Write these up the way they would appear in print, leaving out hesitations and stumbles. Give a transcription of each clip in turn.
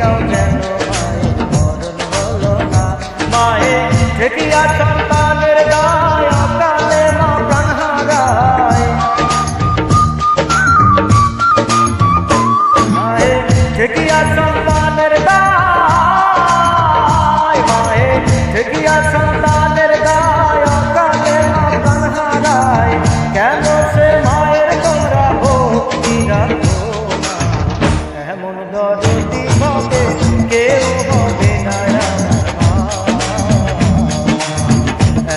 দেখিয়াও যেন মায়ের মরণ হলো না। মায়ের ঠেকিয়া সন্তানের গায় অকালে মা প্রাণ হারায়। মায়ের ঠেকিয়া সন্তানের গায়, মায়ের ঠেকিয়া সন্তানের গায় অকালে মা প্রাণ হারায়। কেন সে মায়ের তোমরা ভক্তি রাখো না? এমন দরদি হবে কেউ হবে না আমার মা।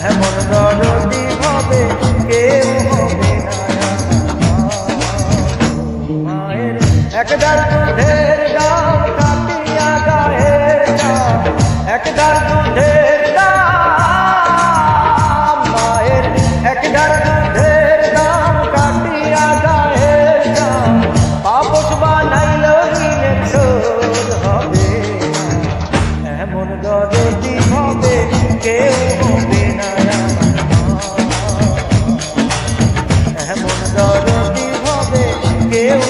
এমন দরদি হবে কেউ হবে না আমার মা। মায়ের একদার দুধের দাম কাটিয়া গায়ের দাম, একদার দুধের দাম, মায়ের একদার দুধের দাম কাটিয়া গায়ের দাম। পাপস বানাইল ঋণের শোধ হবে না। এমন দরদি হবে কেউ হবে না আমার মা। এমন দরদি হবে কেউ